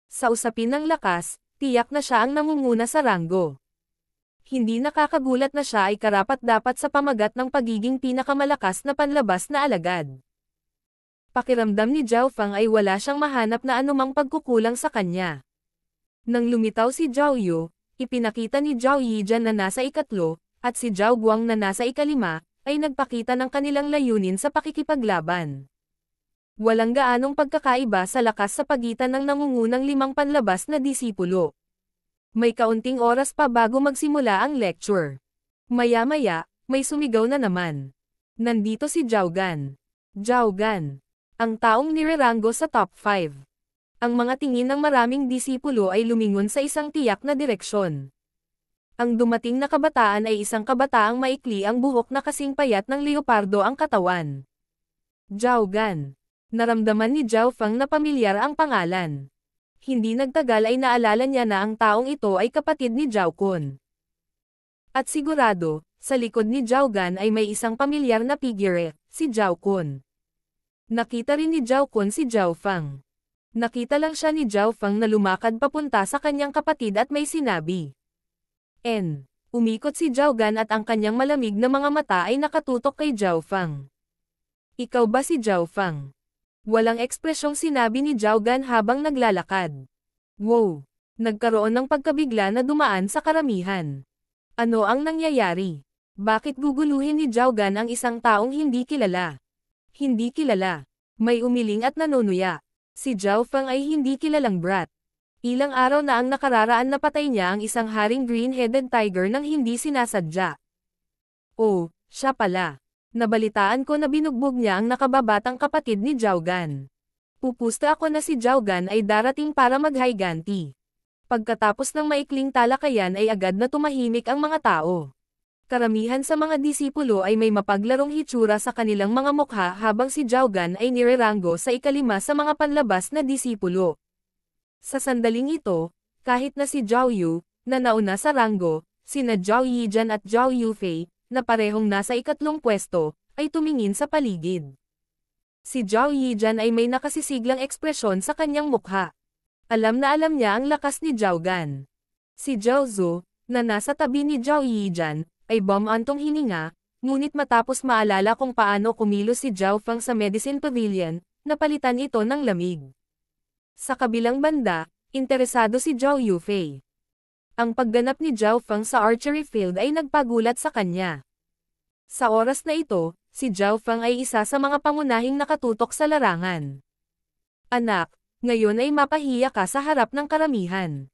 Sa usapin ng lakas, tiyak na siya ang nangunguna sa ranggo. Hindi nakakagulat na siya ay karapat-dapat sa pamagat ng pagiging pinakamalakas na panlabas na alagad. Pakiramdam ni Zhao Feng ay wala siyang mahanap na anumang pagkukulang sa kanya. Nang lumitaw si Zhao Yu, ipinakita ni Zhao Yijian na nasa ikatlo, at si Zhao Guang na nasa ikalima, ay nagpakita ng kanilang layunin sa pakikipaglaban. Walang gaanong pagkakaiba sa lakas sa pagitan ng nangungunang 5 panlabas na disipulo. May kaunting oras pa bago magsimula ang lecture. Maya-maya, may sumigaw na naman. Nandito si Zhao Gan. Zhao Gan. Ang taong nirerango sa top 5. Ang mga tingin ng maraming disipulo ay lumingon sa isang tiyak na direksyon. Ang dumating na kabataan ay isang kabataang maikli ang buhok na kasing payat ng leopardo ang katawan. Zhao Gan. Naramdaman ni Zhao Feng na pamilyar ang pangalan. Hindi nagtagal ay naalala niya na ang taong ito ay kapatid ni Zhao Kun. At sigurado, sa likod ni Zhao Gan ay may isang pamilyar na figure, si Zhao Kun. Nakita rin ni Zhao Kun si Zhao Feng. Nakita lang siya ni Zhao Feng na lumakad papunta sa kanyang kapatid at may sinabi. Umikot si Zhao Gan at ang kanyang malamig na mga mata ay nakatutok kay Zhao Feng. Ikaw ba si Zhao Feng? Walang ekspresyong sinabi ni Zhao Gan habang naglalakad. Wow! Nagkaroon ng pagkabigla na dumaan sa karamihan. Ano ang nangyayari? Bakit guguluhin ni Zhao Gan ang isang taong hindi kilala? Hindi kilala. May umiling at nanunuya. Si Zhao Feng ay hindi kilalang brat. Ilang araw na ang nakararaan na patay niya ang isang haring green-headed tiger nang hindi sinasadya. Oh, siya pala. Nabalitaan ko na binugbog niya ang nakababatang kapatid ni Zhao Gan. Pupusta ako na si Zhao Gan ay darating para mag-higanti. Pagkatapos ng maikling talakayan ay agad na tumahimik ang mga tao. Karamihan sa mga disipulo ay may mapaglarong hitsura sa kanilang mga mukha habang si Zhao Gan ay nireranggo sa ikalima sa mga panlabas na disipulo. Sa sandaling ito, kahit na si Zhao Yu, na nauna sa ranggo, sina Zhao Yijan at Zhao Yufei, na parehong nasa ikatlong pwesto, ay tumingin sa paligid. Si Zhao Yijan ay may nakasisiglang ekspresyon sa kanyang mukha. Alam na alam niya ang lakas ni Zhao Gan. Si Zhao Zu, na nasa tabi ni Zhao Yijan, ay bumantong hininga, ngunit matapos maalala kung paano kumilos si Zhao Feng sa Medicine Pavilion, napalitan ito ng lamig. Sa kabilang banda, interesado si Zhao Yufei. Ang pagganap ni Zhao Feng sa archery field ay nagpagulat sa kanya. Sa oras na ito, si Zhao Feng ay isa sa mga pangunahing nakatutok sa larangan. Anak, ngayon ay mapahiya ka sa harap ng karamihan.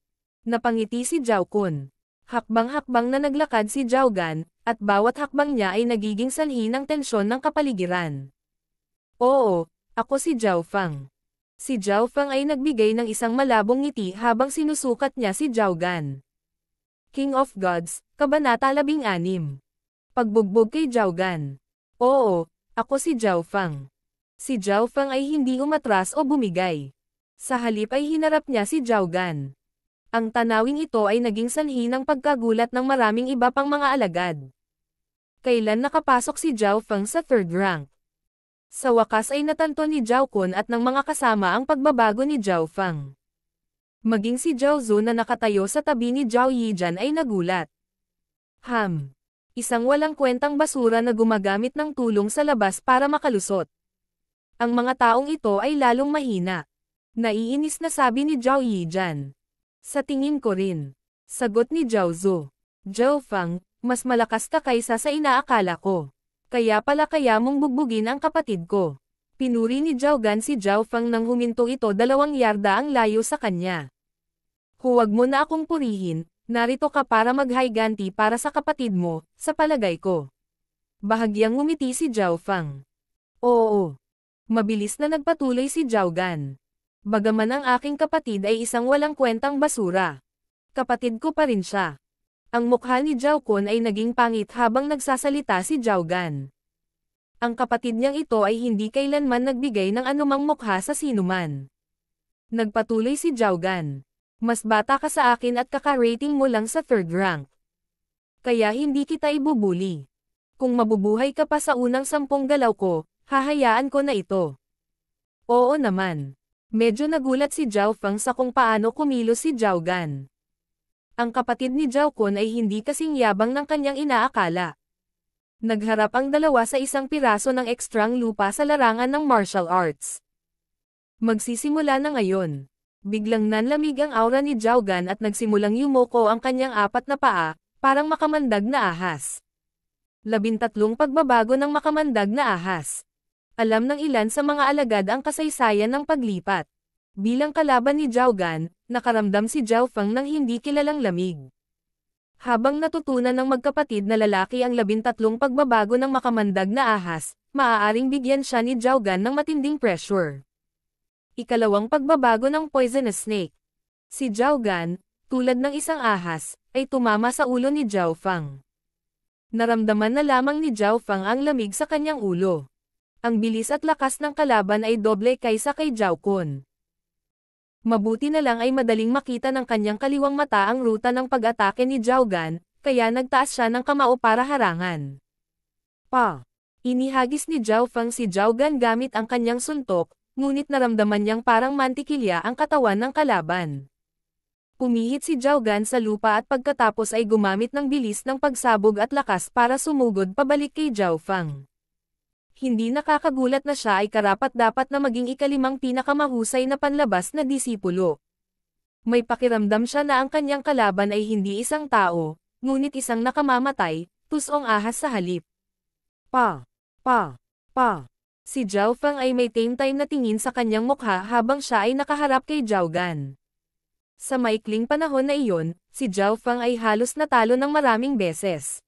Napangiti si Zhao Kun. Hakbang-hakbang na naglakad si Zhao Gan, at bawat hakbang niya ay nagiging sanhi ng tensyon ng kapaligiran. Oo, ako si Zhao Feng. Si Zhao Feng ay nagbigay ng isang malabong ngiti habang sinusukat niya si Zhao Gan. King of Gods, Kabanata 16. Pagbugbog kay Zhao Gan. Oo, ako si Zhao Feng. Si Zhao Feng ay hindi umatras o bumigay. Sa halip ay hinarap niya si Zhao Gan. Ang tanawing ito ay naging sanhi ng pagkagulat ng maraming iba pang mga alagad. Kailan nakapasok si Zhao Feng sa third rank? Sa wakas ay natanto ni Zhao Kun at ng mga kasama ang pagbabago ni Zhao Feng. Maging si Zhao Zu na nakatayo sa tabi ni Zhao Yijan ay nagulat. Isang walang kwentang basura na gumagamit ng tulong sa labas para makalusot. Ang mga taong ito ay lalong mahina. Naiinis na sabi ni Zhao Yijan. Sa tingin ko rin. Sagot ni Zhao Zu. Zhao Feng, mas malakas ka kaysa sa inaakala ko. Kaya pala kaya mong bugbugin ang kapatid ko. Pinuri ni Zhao Gan si Zhao Feng nang huminto ito 2 yarda ang layo sa kanya. Huwag mo na akong purihin, narito ka para maghiganti para sa kapatid mo, sa palagay ko. Bahagyang ngumiti si Zhao Feng. Oo. Mabilis na nagpatuloy si Zhao Gan. Bagaman ang aking kapatid ay isang walang kwentang basura. Kapatid ko pa rin siya. Ang mukha ni Zhao Kun ay naging pangit habang nagsasalita si Zhao Gan. Ang kapatid niyang ito ay hindi kailanman nagbigay ng anumang mukha sa sinuman. Nagpatuloy si Zhao Gan. Mas bata ka sa akin at kaka-rating mo lang sa third rank. Kaya hindi kita ibubuli. Kung mabubuhay ka pa sa unang 10 galaw ko, hahayaan ko na ito. Oo naman. Medyo nagulat si Zhao Feng sa kung paano kumilos si Zhao Gan. Ang kapatid ni Zhao Kun ay hindi kasing yabang ng kanyang inaakala. Nagharap ang dalawa sa isang piraso ng ekstrang lupa sa larangan ng martial arts. Magsisimula na ngayon. Biglang nanlamig ang aura ni Zhao Gan at nagsimulang yumoko ang kanyang 4 na paa, parang makamandag na ahas. 13 pagbabago ng makamandag na ahas. Alam ng ilan sa mga alagad ang kasaysayan ng paglipat. Bilang kalaban ni Zhao Gan, nakaramdam si Zhao Feng ng hindi kilalang lamig. Habang natutunan ng magkapatid na lalaki ang 13 pagbabago ng makamandag na ahas, maaaring bigyan siya ni Zhao Gan ng matinding pressure. Ikalawang pagbabago ng poisonous snake. Si Zhao Gan, tulad ng isang ahas, ay tumama sa ulo ni Zhao Feng. Naramdaman na lamang ni Zhao Feng ang lamig sa kanyang ulo. Ang bilis at lakas ng kalaban ay doble kaysa kay Zhao Kun. Mabuti na lang ay madaling makita ng kanyang kaliwang mata ang ruta ng pag-atake ni Zhao Gan, kaya nagtaas siya ng kamao para harangan. Inihagis ni Zhao Feng si Zhao Gan gamit ang kanyang suntok, ngunit naramdaman niyang parang mantikilya ang katawan ng kalaban. Pumihit si Zhao Gan sa lupa at pagkatapos ay gumamit ng bilis ng pagsabog at lakas para sumugod pabalik kay Zhao Feng. Hindi nakakagulat na siya ay karapat-dapat na maging ikalimang pinakamahusay na panlabas na disipulo. May pakiramdam siya na ang kanyang kalaban ay hindi isang tao, ngunit isang nakamamatay, tusong ahas sa halip. Si Zhao Feng ay may tame time na tingin sa kanyang mukha habang siya ay nakaharap kay Zhao Gan. Sa maikling panahon na iyon, si Zhao Feng ay halos natalo ng maraming beses.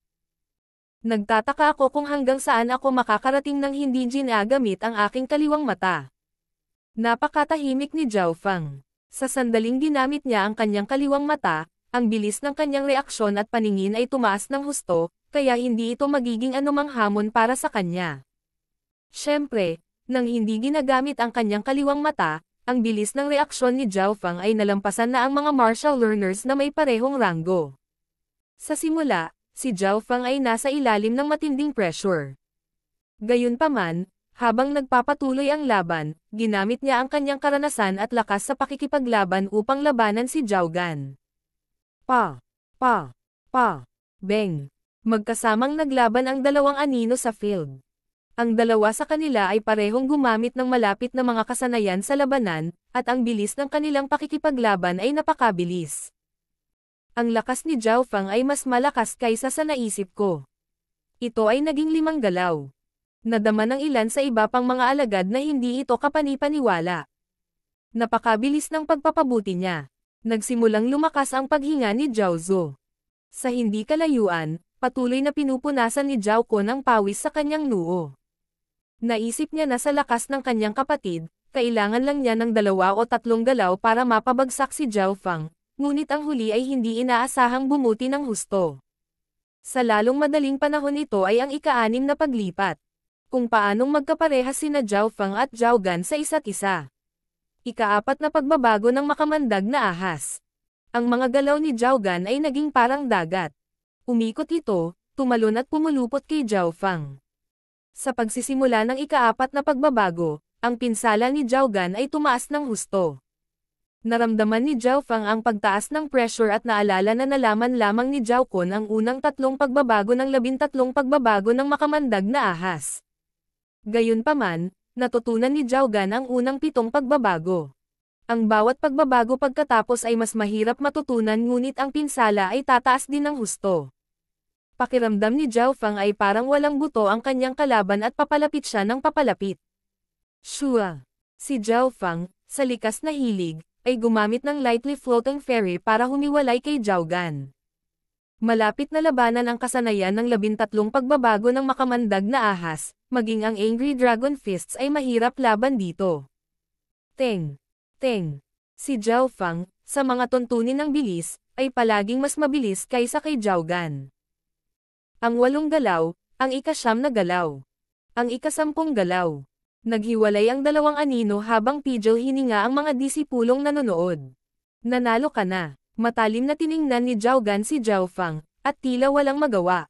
Nagtataka ako kung hanggang saan ako makakarating nang hindi ginagamit ang aking kaliwang mata. Napakatahimik ni Zhao Feng. Sa sandaling ginamit niya ang kanyang kaliwang mata, ang bilis ng kanyang reaksyon at paningin ay tumaas ng husto, kaya hindi ito magiging anumang hamon para sa kanya. Siyempre, nang hindi ginagamit ang kanyang kaliwang mata, ang bilis ng reaksyon ni Zhao Feng ay nalampasan na ang mga martial learners na may parehong ranggo. Sa simula, si Zhao Feng ay nasa ilalim ng matinding pressure. Gayunpaman, habang nagpapatuloy ang laban, ginamit niya ang kanyang karanasan at lakas sa pakikipaglaban upang labanan si Zhao Gan. Pa! Beng! Magkasamang naglaban ang dalawang anino sa field. Ang dalawa sa kanila ay parehong gumamit ng malapit na mga kasanayan sa labanan, at ang bilis ng kanilang pakikipaglaban ay napakabilis. Ang lakas ni Zhao Feng ay mas malakas kaysa sa naisip ko. Ito ay naging 5 galaw. Nadama ng ilan sa iba pang mga alagad na hindi ito kapani-paniwala. Napakabilis ng pagpapabuti niya. Nagsimulang lumakas ang paghinga ni Zhao Zhu. Sa hindi kalayuan, patuloy na pinupunasan ni Zhao Kun ang pawis sa kanyang noo. Naisip niya na sa lakas ng kanyang kapatid, kailangan lang niya ng 2 o 3 galaw para mapabagsak si Zhao Feng, ngunit ang huli ay hindi inaasahang bumuti ng husto. Sa lalong madaling panahon ito ay ang ika-6 na paglipat. Kung paanong magkaparehas sina Zhao Feng at Zhao Gan sa isa't isa. Ika-4 na pagbabago ng makamandag na ahas. Ang mga galaw ni Zhao Gan ay naging parang dagat. Umikot ito, tumalon at pumulupot kay Zhao Feng. Sa pagsisimula ng ika-4 na pagbabago, ang pinsala ni Zhao Gan ay tumaas ng husto. Naramdaman ni Zhao Feng ang pagtaas ng pressure at naalala na nalaman lamang ni Zhao Kun ang unang 3 pagbabago ng 13 pagbabago ng makamandag na ahas. Gayunpaman, natutunan ni Zhao Gan ang unang 7 pagbabago. Ang bawat pagbabago pagkatapos ay mas mahirap matutunan ngunit ang pinsala ay tataas din ng husto. Pakiramdam ni Zhao Feng ay parang walang buto ang kanyang kalaban at papalapit siya ng papalapit. Shua! Si Zhao Feng, sa likas na hilig, ay gumamit ng lightly floating fairy para humiwalay kay Zhao Gan. Malapit na labanan ang kasanayan ng 13 pagbabago ng makamandag na ahas, maging ang Angry Dragon Fists ay mahirap laban dito. Teng! Si Zhao Feng, sa mga tuntunin ng bilis, ay palaging mas mabilis kaysa kay Zhao Gan. Ang 8 galaw, ang ika-9 na galaw. Ang ika-10 galaw. Naghiwalay ang dalawang anino habang pidgel hininga ang mga disipulong nanonood. Nanalo ka na. Matalim na tiningnan ni Zhao Gan si Zhao Feng, at tila walang magawa.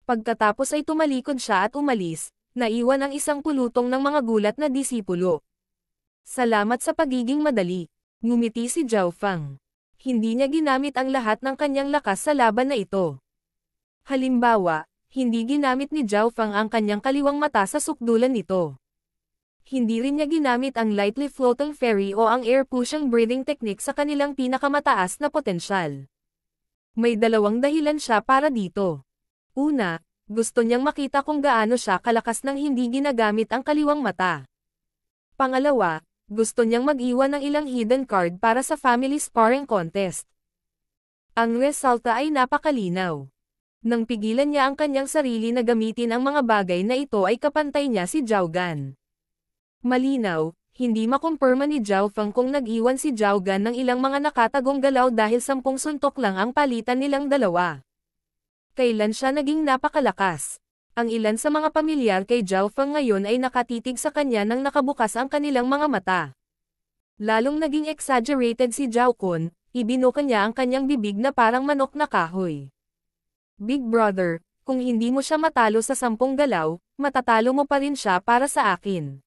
Pagkatapos ay tumalikod siya at umalis, naiwan ang isang pulutong ng mga gulat na disipulo. Salamat sa pagiging madali. Ngumiti si Zhao Feng. Hindi niya ginamit ang lahat ng kanyang lakas sa laban na ito. Halimbawa, hindi ginamit ni Zhao Feng ang kanyang kaliwang mata sa sukdulan nito. Hindi rin niya ginamit ang lightly floating fairy o ang air pushing breathing technique sa kanilang pinakamataas na potensyal. May 2 dahilan siya para dito. Una, gusto niyang makita kung gaano siya kalakas nang hindi ginagamit ang kaliwang mata. Pangalawa, gusto niyang mag-iwan ng ilang hidden card para sa family sparring contest. Ang resulta ay napakalinaw. Nang pigilan niya ang kanyang sarili na gamitin ang mga bagay na ito ay kapantay niya si Zhao Gan. Malinaw, hindi makumpirma ni Zhao Feng kung nag-iwan si Zhao Gan ng ilang mga nakatagong galaw dahil 10 suntok lang ang palitan nilang dalawa. Kailan siya naging napakalakas? Ang ilan sa mga pamilyar kay Zhao Feng ngayon ay nakatitig sa kanya nang nakabukas ang kanilang mga mata. Lalong naging exaggerated si Zhao Kun, ibinuka niya ang kanyang bibig na parang manok na kahoy. Big brother, kung hindi mo siya matalo sa 10 galaw, matatalo mo pa rin siya para sa akin.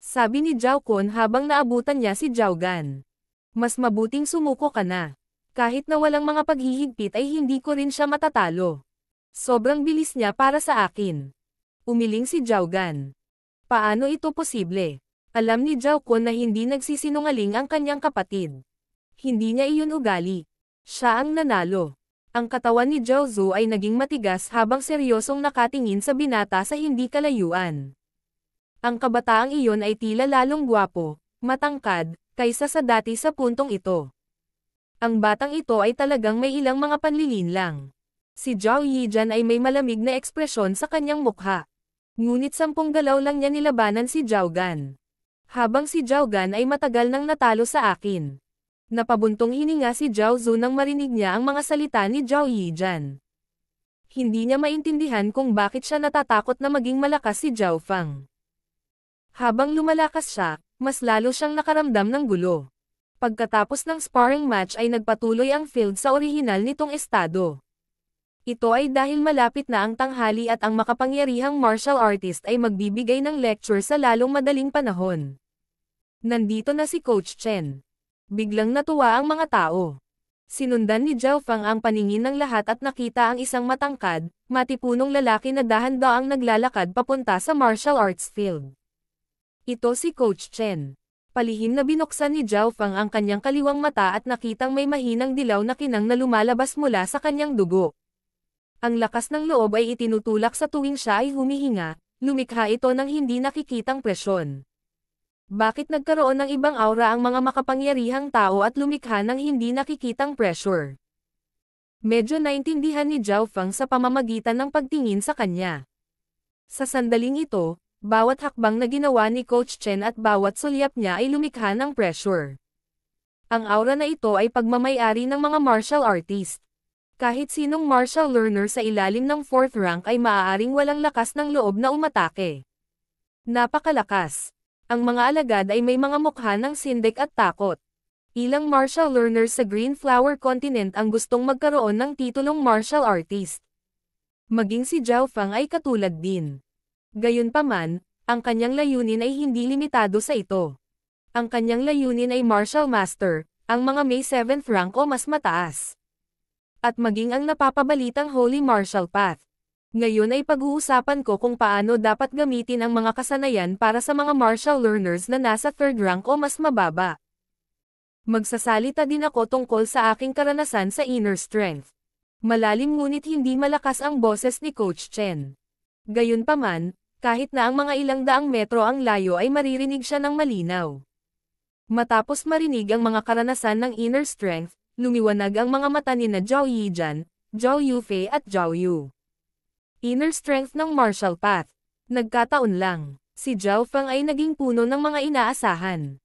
Sabi ni Zhao Kun habang naabutan niya si Zhao Gan. Mas mabuting sumuko ka na. Kahit na walang mga paghihigpit ay hindi ko rin siya matatalo. Sobrang bilis niya para sa akin. Umiling si Zhao Gan. Paano ito posible? Alam ni Zhao Kun na hindi nagsisinungaling ang kanyang kapatid. Hindi niya iyon ugali. Siya ang nanalo. Ang katawan ni Zhao Zhu ay naging matigas habang seryosong nakatingin sa binata sa hindi kalayuan. Ang kabataang iyon ay tila lalong gwapo, matangkad, kaysa sa dati sa puntong ito. Ang batang ito ay talagang may ilang mga panlilinlang. Si Zhao Yijan ay may malamig na ekspresyon sa kanyang mukha. Ngunit 10 galaw lang niya nilabanan si Zhao Gan. Habang si Zhao Gan ay matagal nang natalo sa akin. Napabuntong hininga si Zhao Zu nang marinig niya ang mga salita ni Zhao Yijan. Hindi niya maintindihan kung bakit siya natatakot na maging malakas si Zhao Fang. Habang lumalakas siya, mas lalo siyang nakaramdam ng gulo. Pagkatapos ng sparring match ay nagpatuloy ang field sa orihinal nitong estado. Ito ay dahil malapit na ang tanghali at ang makapangyarihang martial artist ay magbibigay ng lecture sa lalong madaling panahon. Nandito na si Coach Chen. Biglang natuwa ang mga tao. Sinundan ni Zhao Fang ang paningin ng lahat at nakita ang isang matangkad, matipunong lalaki na dahan-daang naglalakad papunta sa martial arts field. Ito si Coach Chen. Palihim na binuksan ni Zhao Fang ang kanyang kaliwang mata at nakitang may mahinang dilaw na kinang na lumalabas mula sa kanyang dugo. Ang lakas ng loob ay itinutulak sa tuwing siya ay humihinga, lumikha ito ng hindi nakikitang presyon. Bakit nagkaroon ng ibang aura ang mga makapangyarihang tao at lumikha ng hindi nakikitang pressure? Medyo naintindihan ni Zhao Fang sa pamamagitan ng pagtingin sa kanya. Sa sandaling ito, bawat hakbang na ginawa ni Coach Chen at bawat sulyap niya ay lumikha ng pressure. Ang aura na ito ay pagmamayari ng mga martial artist. Kahit sinong martial learner sa ilalim ng 4th rank ay maaaring walang lakas ng loob na umatake. Napakalakas. Ang mga alagad ay may mga mukha ng sindik at takot. Ilang martial learners sa Green Flower Continent ang gustong magkaroon ng titulong martial artist. Maging si Zhao Fang ay katulad din. Gayunpaman, ang kanyang layunin ay hindi limitado sa ito. Ang kanyang layunin ay martial master, ang mga may 7th rank o mas mataas. At maging ang napapabalitang Holy Martial Path. Ngayon ay pag-uusapan ko kung paano dapat gamitin ang mga kasanayan para sa mga martial learners na nasa 3rd rank o mas mababa. Magsasalita din ako tungkol sa aking karanasan sa inner strength. Malalim ngunit hindi malakas ang boses ni Coach Chen. Gayunpaman, kahit na ang mga ilang daang metro ang layo ay maririnig siya ng malinaw. Matapos marinig ang mga karanasan ng inner strength, lumiwanag ang mga mata ni na Zhao Yijan, Zhao Yufei at Zhao Yu. Inner strength ng martial path. Nagkataon lang, si Zhao Fang ay naging puno ng mga inaasahan.